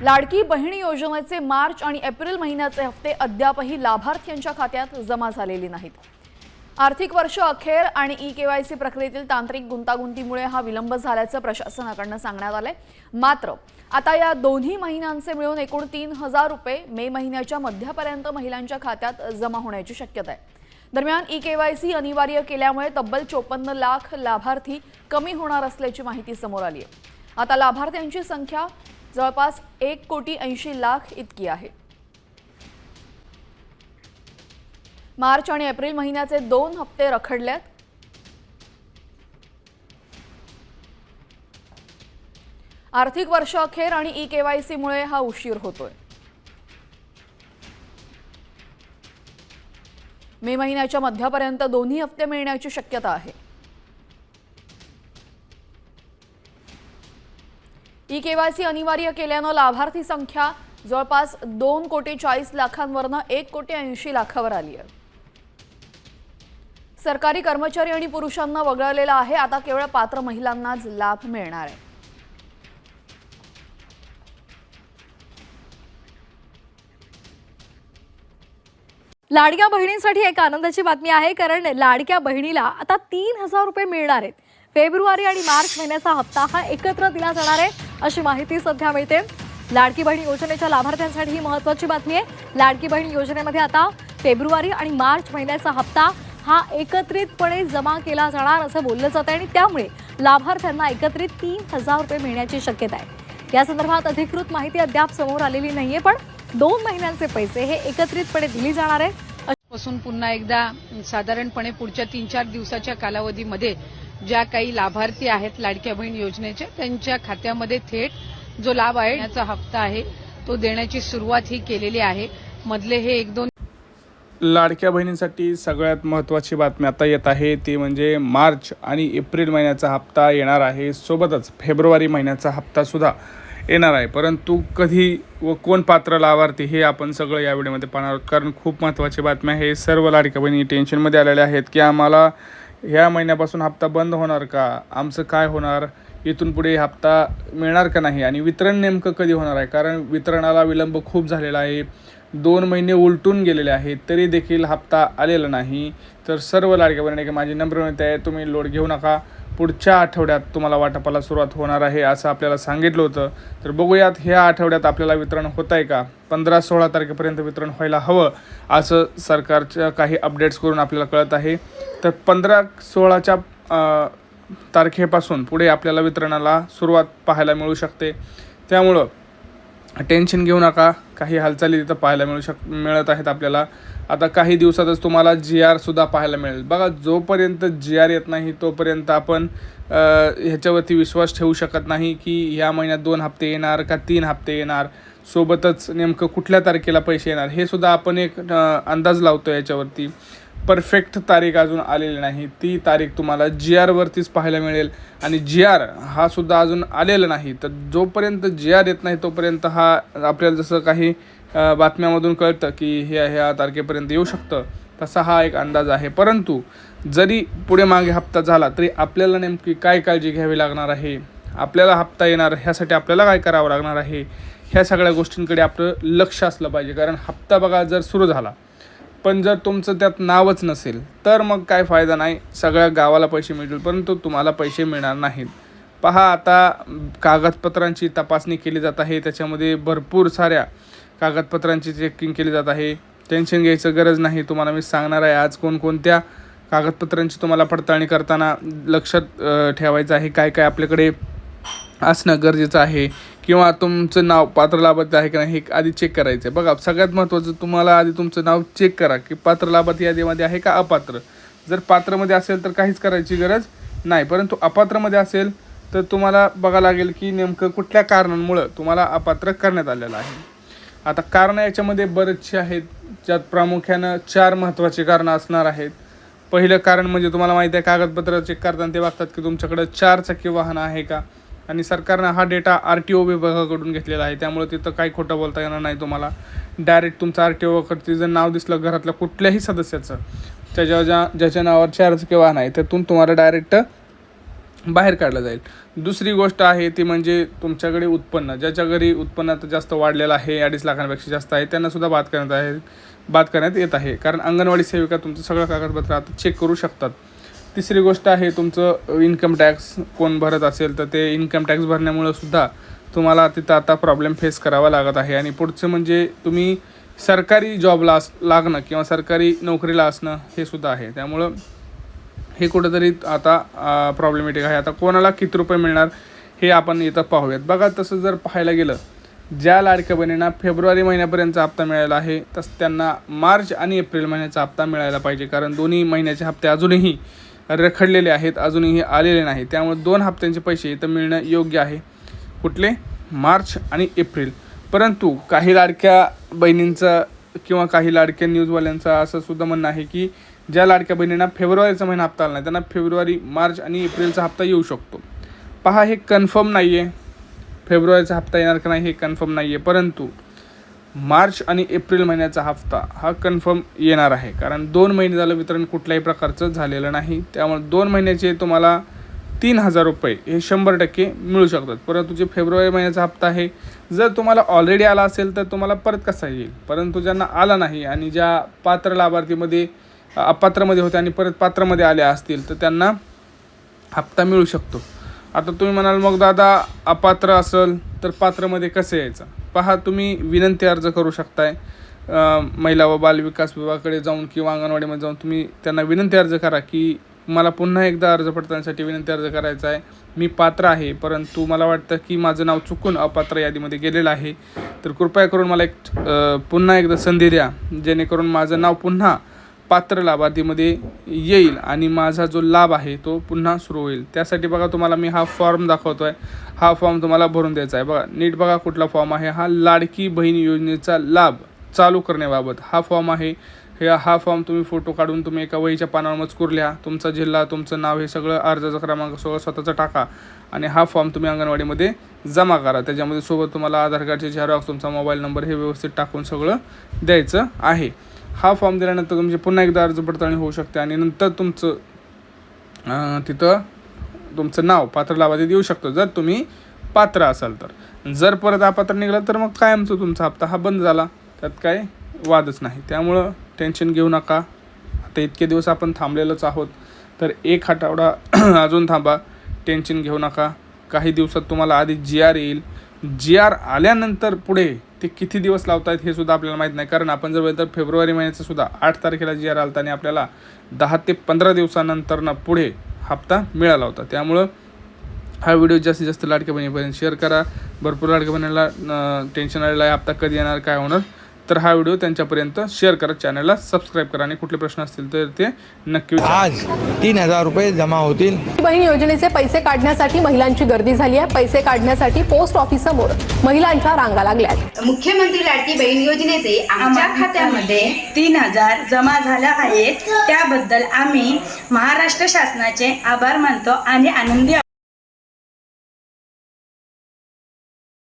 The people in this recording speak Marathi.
लाडकी बहीण योजनेचे मार्च आणि एप्रिल महिन्याचे हप्ते अद्यापही लाभार्थ्यांच्या खात्यात जमा झालेले नाहीत। आर्थिक वर्ष अखेर आणि ई-केवायसी प्रक्रियेतील तांत्रिक गुंतागुंतीमुळे हा विलंब झाल्याचं प्रशासनाकडून सांगण्यात आलंय। मात्र आता या दोन्ही महिन्यांचे मिळून एकूण 3000 रुपये मे महिन्याच्या मध्यापर्यंत महिलांच्या खात्यात जमा होण्याची शक्यता आहे। दरम्यान ई-केवायसी अनिवार्य केल्यामुळे तब्बल 54 लाख लाभार्थी कमी होणार असल्याची माहिती समोर आली आहे। आता लाभार्थ्यांची संख्या जवळपास 1,80,00,000 इतकी आहे। मार्च आणि एप्रिल महिन्याचे 2 हप्ते रखडलेत। आर्थिक वर्ष अखेर आणि ई-केवायसी मुळे हा उशीर होतोय। मे महिन्याच्या मध्यापर्यंत दोन्ही हप्ते मिळण्याची शक्यता आहे। ई-केवायसी अनिवार्य केल्यानं लाभार्थी संख्या जवळपास 2,40,00,000वरनं 1,80,00,000वर आली आहे। सरकारी कर्मचारी आणि पुरुषांना वगळलेला आहे। आता केवळ पात्र महिलांनाच लाभ मिळणार आहे। लाडक्या बहिणींसाठी एक आनंदाची बातमी आहे, कारण लाडक्या बहिणीला आता 3000 रुपये मिळणार आहेत। फेब्रुवारी आणि मार्च महिन्याचा हप्ता हा एकत्र दिला जाणार आहे, अशी माहिती सध्या मिळते। लाडकी बहीण योजनेच्या लाभार्थ्यांसाठी ही महत्त्वाची बातमी आहे। लाडकी बहीण योजनेमध्ये आता फेब्रुवारी आणि मार्च महिन्याचा हप्ता हा एकत्रितपणे जमा केला जाणार असं बोललं जातं आणि त्यामुळे लाभार्थ्यांना एकत्रित 3000 रुपये मिळण्याची शक्यता आहे। या संदर्भात अधिकृत माहिती अद्याप समोर आलेली नाहीये, पण 2 महिन्यांचे पैसे हे एकत्रितपणे दिले जाणार आहेत। पासून पुन्हा एकदा साधारणपणे पुढच्या 3-4 दिवसाच्या कालावधीमध्ये ज्या काही लाभार्थी आहेत लाडक्या बहीण योजनेचे, त्यांच्या खात्यामध्ये थेट जो लाभ आहे त्याचा हप्ता आहे तो देण्याची सुरुवात ही केलेली आहे। मधले हे 1-2 लाडक्या बहिणींसाठी सगळ्यात महत्त्वाची बातमी आता येत आहे, ती म्हणजे मार्च आणि एप्रिल महिन्याचा हप्ता येणार आहे। सोबतच फेब्रुवारी महिन्याचा हप्ता सुद्धा येणार आहे। परंतु कधी व कोण पात्र लाभार्थी हे आपण सगळं या व्हिडिओमध्ये पाहणार आहोत, कारण खूप महत्त्वाची बातमी आहे। सर्व लाडक्या बहिणी टेन्शनमध्ये आलेल्या आहेत की आम्हाला ह्या महिन्यापासून हप्ता बंद होणार का, आमचं काय होणार, इथून पुढे हप्ता मिळणार का नाही आणि वितरण नेमकं कधी होणार आहे, कारण वितरणाला विलंब खूप झालेला आहे। 2 महिने उलटून गेलेले आहेत तरी देखील हप्ता आलेला नाही। तर सर्व लाडक्या बहिणी माझी नम्र विनंती आहे, तुम्ही लोड घेऊ नका। पुढच्या आठवड्यात तुम्हाला वाटपाला सुरुवात होणार आहे असं आपल्याला सांगितलं होतं। तर बघूयात ह्या आठवड्यात आपल्याला वितरण होत आहे का। 15-16 तारखेपर्यंत वितरण व्हायला हवं असं सरकारच्या काही अपडेट्स करून आपल्याला कळत आहे। तर 15-16च्या तारखेपासून पुढे आपल्याला वितरणाला सुरुवात पाहायला मिळू शकते। त्यामुळं टेन्शन घेऊ नका, काही हालचाली तिथं पाहायला मिळत आहेत आपल्याला। आता काही दिवसातच तुम्हाला GR सुद्धा पाहायला मिळेल। बघा, जोपर्यंत GR येत नाही तोपर्यंत आपण ह्याच्यावरती विश्वास ठेवू शकत नाही की ह्या महिन्यात 2 हप्ते येणार का 3 हप्ते येणार, सोबतच नेमकं कुठल्या तारखेला पैसे येणार हे सुद्धा आपण एक अंदाज लावतो याच्यावरती। परफेक्ट तारीख अजून आलेली नाही, ती तारीख तुम्हाला GR वरतीच पाहायला मिळेल आणि GR हा सुद्धा अजून आलेला नाही। तर जोपर्यंत GR येत नाही तोपर्यंत हा आपल्याला जसं काही बातम्यामधून कळतं की ह्या तारखेपर्यंत येऊ शकतं, तसा हा एक अंदाज आहे। परंतु जरी पुढे मागे हप्ता झाला तरी आपल्याला नेमकी काय काळजी घ्यावी लागणार आहे, आपल्याला हप्ता येणार ह्यासाठी आपल्याला काय करावं लागणार आहे, ह्या सगळ्या गोष्टींकडे आपलं लक्ष असलं पाहिजे। कारण हप्ता बघा जर सुरू झाला पण जर तुमचं त्यात नावच नसेल तर मग काय फायदा नाही। सगळ्या गावाला पैसे मिळतील परंतु तुम्हाला पैसे मिळणार नाहीत। पहा, आता कागदपत्रांची तपासणी केली जात आहे, त्याच्यामध्ये भरपूर साऱ्या कागदपत्रांची चेकिंग केली जात आहे। टेन्शन घ्यायचं गरज नाही, तुम्हाला मी सांगणार आहे आज कोणकोणत्या कागदपत्रांची तुम्हाला पडताळणी करताना लक्षात ठेवायचं आहे, काय काय आपल्याकडे असणं गरजेचं आहे, किंवा तुमचं नाव पात्र लाभार्थी आहे की नाही हे आधी चेक करायचं आहे। बघा, सगळ्यात महत्त्वाचं तुम्हाला आधी तुमचं नाव चेक करा की पात्र लाभार्थी यादीमध्ये आहे का अपात्र। जर पात्रमध्ये असेल तर काहीच करायची गरज नाही, परंतु अपात्रमध्ये असेल तर तुम्हाला बघा लागेल की नेमकं कुठल्या कारणांमुळं तुम्हाला अपात्र करण्यात आलेलं आहे। आता कारणं याच्यामध्ये बरेचशी आहेत, ज्यात प्रामुख्यानं 4 महत्त्वाची कारणं असणार आहेत। पहिलं कारण म्हणजे तुम्हाला माहिती आहे, कागदपत्र चेक करताना ते बघतात की तुमच्याकडं 4 चाकी वाहन आहे का, आणि सरकारनं हा डेटा RTO विभागाकडून घेतलेला आहे। त्यामुळे तिथं काही खोटं बोलता येणार नाही तुम्हाला। डायरेक्ट तुमचं RTOवरती जर नाव दिसलं घरातल्या कुठल्याही सदस्याचं ज्याच्या नावावर 4 चाकी वाहन आहे त्यातून तुम्हाला डायरेक्ट बाहेर काढलं जाईल. दुसरी गोष्ट आहे ती म्हणजे तुमच्याकडे उत्पन्न, ज्याच्या घरी उत्पन्न आता जास्त वाढलेलं आहे, 2.5 लाखांपेक्षा जास्त आहे, त्यांनासुद्धा बाद करण्यात येत आहे. कारण अंगणवाडी सेविका तुमचं सगळं कागदपत्र आता चेक करू शकतात. तिसरी गोष्ट आहे तुमचं इन्कम टॅक्स कोण भरत असेल तर ते इन्कम टॅक्स भरण्यामुळं सुद्धा तुम्हाला तिथं आता प्रॉब्लेम फेस करावा लागत आहे. आणि पुढचं म्हणजे तुम्ही सरकारी जॉबला लागणं किंवा सरकारी नोकरीला असणं हे सुद्धा आहे. त्यामुळं हे कुठंतरी आता प्रॉब्लेमॅटिक आहे. आता कोणाला किती रुपये मिळणार हे आपण इथं पाहूयात. बघा, तसं जर पाहायला गेलं, ज्या लाडक्या बहिणींना फेब्रुवारी महिन्यापर्यंतचा हप्ता मिळाला आहे तसं त्यांना मार्च आणि एप्रिल महिन्याचा हप्ता मिळायला पाहिजे. कारण दोन्ही महिन्याचे हप्ते अजूनही रखडलेले आहेत, अजूनही आलेले नाही. त्यामुळे 2 हप्त्यांचे पैसे इथं मिळणं योग्य आहे. कुठले? मार्च आणि एप्रिल. परंतु काही लाडक्या बहिणींचं किंवा काही लाडक्या न्यूजवाल्यांचं असं सुद्धा म्हणणं आहे की ज्या लाडक्या बहिणींना फेब्रुवारीचा महिना हप्ता आला नाही त्यांना फेब्रुवारी, मार्च आणि एप्रिलचा हप्ता येऊ शकतो. पहा, हे कन्फर्म नाही आहे, फेब्रुवारीचा हप्ता येणार का नाही हे कन्फर्म नाही आहे. परंतु मार्च आणि एप्रिल महिन्याचा हप्ता हा कन्फर्म येणार आहे. कारण 2 महिने झालं वितरण कुठल्याही प्रकारचं झालेलं नाही. त्यामुळे 2 महिन्याचे तुम्हाला 3,000 रुपये हे 100% मिळू शकतात. परंतु जे फेब्रुवारी महिन्याचा हप्ता आहे, जर तुम्हाला ऑलरेडी आला असेल तर तुम्हाला परत कसा येईल. परंतु ज्यांना आला नाही आणि ज्या पात्र लाभार्थीमध्ये अपात्रमध्ये होते आणि परत पात्रमध्ये आल्या असतील तर त्यांना हप्ता मिळू शकतो. आता तुम्ही म्हणाल, मग दादा अपात्र असेल तर पात्रमध्ये कसं यायचं? पहा, तुम्ही विनंती अर्ज करू शकताय. महिला व बाल विकास विभागाकडे जाऊन किंवा अंगणवाडीमध्ये जाऊन तुम्ही त्यांना विनंती अर्ज करा की मला पुन्हा एकदा अर्ज पडताळण्यासाठी विनंती अर्ज करायचा आहे. मी पात्र आहे, परंतु मला वाटतं की माझं नाव चुकून अपात्र यादीमध्ये गेलेलं आहे, तर कृपया करून मला पुन्हा एकदा संधी द्या, जेणेकरून माझं नाव पुन्हा पात्र लाभार्थीमध्ये येईल आणि माझा जो लाभ आहे तो पुन्हा सुरू होईल. त्यासाठी बघा, तुम्हाला मी हा फॉर्म दाखवतो आहे. हा फॉर्म तुम्हाला भरून द्यायचा आहे. बघा, नीट बघा कुठला फॉर्म आहे. हा लाडकी बहीण योजनेचा लाभ चालू करण्याबाबत हा फॉर्म आहे. हा फॉर्म तुम्ही फोटो काढून तुम्ही एका वहीच्या पानावर मजकूर लिहा, तुमचा जिल्हा, तुमचं नाव, हे सगळं, अर्जाचा क्रमांक सगळं स्वतःचा टाका आणि हा फॉर्म तुम्ही अंगणवाडीमध्ये जमा करा. त्याच्यामध्ये सोबत तुम्हाला आधार कार्डचे झेरॉक्स, तुमचा मोबाईल नंबर हे व्यवस्थित टाकून सगळं द्यायचं आहे. हा फॉर्म दिल्यानंतर तुमची पुन्हा एकदा अर्ज पडताळणी होऊ शकते आणि नंतर तुमचं तिथं तुमचं नाव पात्र लाभार्थीत येऊ शकतं जर तुम्ही पात्र असाल तर. जर परत अपात्र निघाला तर मग कायमचं तुमचा हप्ता हा बंद झाला, त्यात काय वादच नाही. त्यामुळं टेन्शन घेऊ नका. आता इतके दिवस आपण थांबलेलोच आहोत, तर 1 आठवडा अजून थांबा, टेन्शन घेऊ नका. काही दिवसात तुम्हाला आधी GR येईल. GR आल्यानंतर पुढे ते किती दिवस लावतायत हे सुद्धा आपल्याला माहीत नाही. कारण आपण जर बघितलं तर फेब्रुवारी महिन्याचं सुद्धा 8 तारखेला GR आला आणि आपल्याला 10 ते 15 दिवसानंतर पुढे हप्ता मिळाला होता. त्यामुळं हा व्हिडिओ जास्तीत जास्त लाडक्या बहिणीपर्यंत शेअर करा. भरपूर लाडक्या बहिणीला टेन्शन आलेलं आहे, हप्ता कधी येणार, काय होणार, तर हा व्हिडिओ त्यांच्यापर्यंत शेअर करा. चॅनलला सबस्क्राईब करा आणि कुठले प्रश्न असतील तर ते नक्की विचारा. आज 3,000 रुपये जमा होतील. बहीण योजनेचे पैसे काढण्यासाठी महिलांची गर्दी झाली आहे. पैसे काढण्यासाठी पोस्ट ऑफिससमोर महिलांच्या रांगा लागल्यात. मुख्यमंत्री लाडकी बहीण योजनेचे आमच्या खात्यामध्ये 3,000 जमा झाल्या आहेत. त्याबद्दल आम्ही महाराष्ट्र शासनाचे आभार मानतो आणि आनंदी